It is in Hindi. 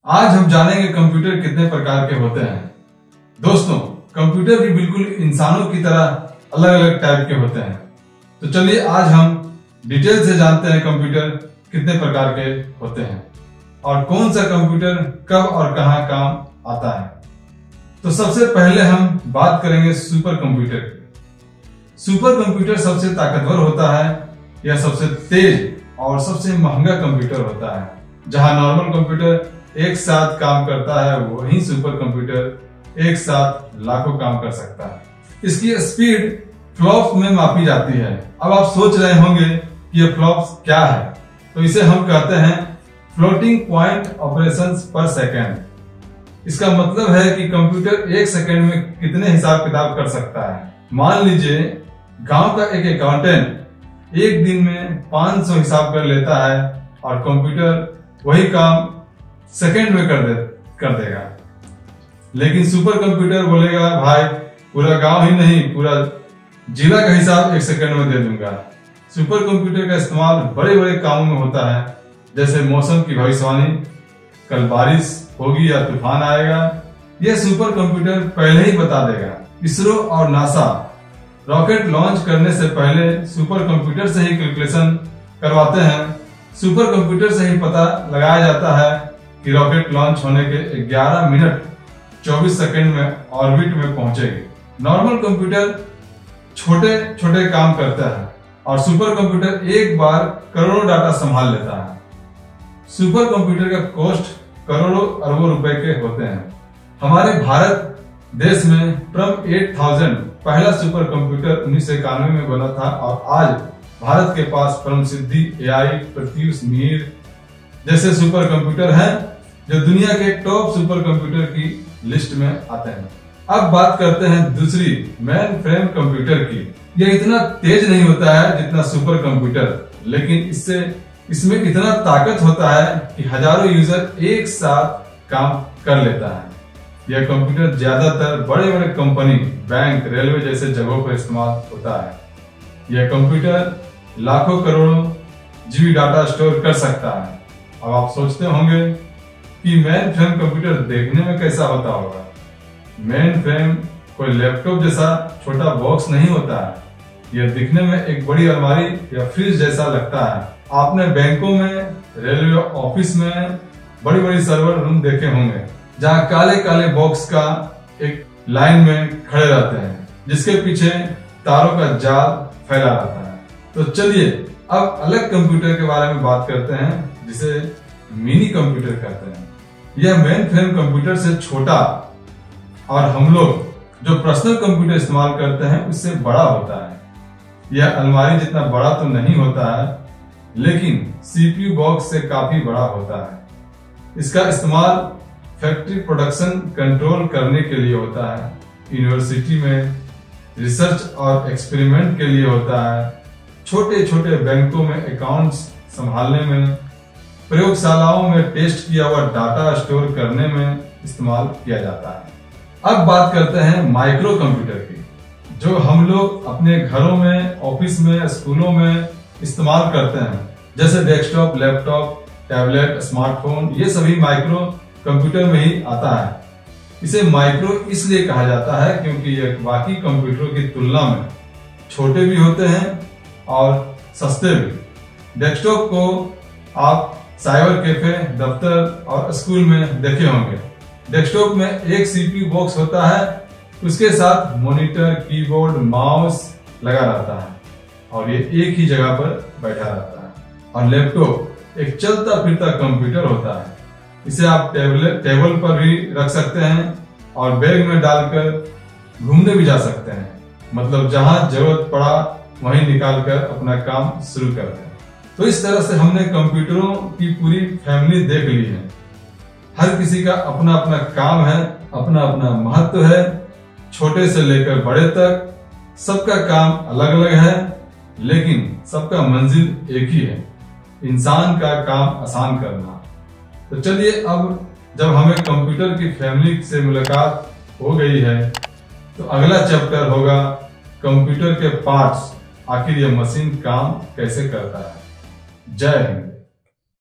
आज हम जानेंगे कंप्यूटर कितने प्रकार के होते हैं। दोस्तों, कंप्यूटर भी बिल्कुल इंसानों की तरह अलग अलग टाइप के होते हैं। तो चलिए आज हम डिटेल से जानते हैं कंप्यूटर कितने प्रकार के होते हैं और कौन सा कंप्यूटर कब और कहां काम आता है। तो सबसे पहले हम बात करेंगे सुपर कंप्यूटर की। सुपर कंप्यूटर सबसे ताकतवर होता है, यह सबसे तेज और सबसे महंगा कंप्यूटर होता है। जहां नॉर्मल कंप्यूटर एक साथ काम करता है, वहीं सुपर कंप्यूटर एक साथ लाखों काम कर सकता है। इसकी स्पीड फ्लॉप्स में मापी जाती है। अब आप सोच रहे होंगे कि ये फ्लॉप्स क्या है, तो इसे हम कहते हैं फ्लोटिंग पॉइंट ऑपरेशंस पर सेकेंड। इसका मतलब है कि कंप्यूटर एक सेकेंड में कितने हिसाब किताब कर सकता है। मान लीजिए गांव का एक अकाउंटेंट एक दिन में 500 हिसाब कर लेता है और कंप्यूटर वही काम सेकेंड में कर देगा। लेकिन सुपर कंप्यूटर बोलेगा, भाई पूरा गांव ही नहीं, पूरा जिला का हिसाब एक सेकेंड में दे दूंगा। सुपर कंप्यूटर का इस्तेमाल बड़े बड़े कामों में होता है, जैसे मौसम की भविष्यवाणी, कल बारिश होगी या तूफान आएगा, यह सुपर कंप्यूटर पहले ही बता देगा। इसरो और नासा रॉकेट लॉन्च करने से पहले सुपर कंप्यूटर से ही कैलकुलेशन करवाते हैं। सुपर कंप्यूटर से ही पता लगाया जाता है कि रॉकेट लॉन्च होने के 11 मिनट 24 सेकंड में ऑर्बिट में पहुंचेगी। नॉर्मल कंप्यूटर छोटे छोटे काम करता है और सुपर कंप्यूटर एक बार करोड़ों डाटा संभाल लेता है। सुपर कंप्यूटर का कॉस्ट करोड़ों अरबों रुपए के होते हैं। हमारे भारत देश में प्रम 8000 पहला सुपर कंप्यूटर 1991 में बना था और आज भारत के पास परम सिद्धि, AI, प्रत्यूष, मीर जैसे सुपर कंप्यूटर हैं जो दुनिया के टॉप सुपर कंप्यूटर की लिस्ट में आते हैं। अब बात करते हैं दूसरी मेन फ्रेम कंप्यूटर की। यह इतना तेज नहीं होता है जितना सुपर कंप्यूटर, लेकिन इसमें इतना ताकत होता है कि हजारों यूजर एक साथ काम कर लेता है। यह कंप्यूटर ज्यादातर बड़े बड़े कंपनी, बैंक, रेलवे जैसे जगहों पर इस्तेमाल होता है। यह कंप्यूटर लाखों करोड़ों जीबी डाटा स्टोर कर सकता है। अब आप सोचते होंगे कि मेन फ्रेम कंप्यूटर देखने में कैसा होता होगा। मेन फ्रेम कोई लैपटॉप जैसा छोटा बॉक्स नहीं होता है। यह दिखने में एक बड़ी अलमारी या फ्रिज जैसा लगता है। आपने बैंकों में, रेलवे ऑफिस में बड़ी बड़ी सर्वर रूम देखे होंगे, जहां काले काले बॉक्स का एक लाइन में खड़े रहते हैं, जिसके पीछे तारों का जाल फैला रहता है। तो चलिए अब अलग कंप्यूटर के बारे में बात करते हैं, जिसे मिनी कंप्यूटर कहते हैं। यह मेन फ्रेम कंप्यूटर से छोटा और हम लोग जो पर्सनल कंप्यूटर इस्तेमाल करते हैं उससे बड़ा होता है। यह अलमारी जितना बड़ा तो नहीं होता है, लेकिन CPU बॉक्स से काफी बड़ा होता है। इसका इस्तेमाल फैक्ट्री प्रोडक्शन कंट्रोल करने के लिए होता है, यूनिवर्सिटी में रिसर्च और एक्सपेरिमेंट के लिए होता है, छोटे छोटे बैंकों में अकाउंट्स संभालने में, प्रयोगशालाओं में टेस्ट किया हुआ डाटा स्टोर करने में इस्तेमाल किया जाता है। अब बात करते हैं माइक्रो कंप्यूटर की, जो हम लोग अपने घरों में, ऑफिस में, स्कूलों में इस्तेमाल करते हैं, जैसे डेस्कटॉप, लैपटॉप, टैबलेट, स्मार्टफोन, ये सभी माइक्रो कंप्यूटर में ही आता है। इसे माइक्रो इसलिए कहा जाता है क्योंकि यह बाकी कंप्यूटरों की तुलना में छोटे भी होते हैं और सस्ते भी। डेस्कटॉप को आप साइबर कैफे, दफ्तर और स्कूल में देखे होंगे। डेस्कटॉप में एक CPU बॉक्स होता है, उसके साथ मॉनिटर, कीबोर्ड, माउस लगा रहता है और ये एक ही जगह पर बैठा रहता है। और लैपटॉप एक चलता फिरता कंप्यूटर होता है। इसे आप टेबल पर भी रख सकते हैं और बैग में डालकर घूमने भी जा सकते हैं। मतलब जहां जरूरत पड़ा वहीं निकालकर अपना काम शुरू कर दें। तो इस तरह से हमने कंप्यूटरों की पूरी फैमिली देख ली है। हर किसी का अपना अपना काम है, अपना अपना महत्व है। छोटे से लेकर बड़े तक सबका काम अलग अलग है, लेकिन सबका मंजिल एक ही है, इंसान का काम आसान करना। तो चलिए अब जब हमें कंप्यूटर की फैमिली से मुलाकात हो गई है, तो अगला चैप्टर होगा कंप्यूटर के पार्ट्स, आखिर यह मशीन काम कैसे करता है। जय हिंद।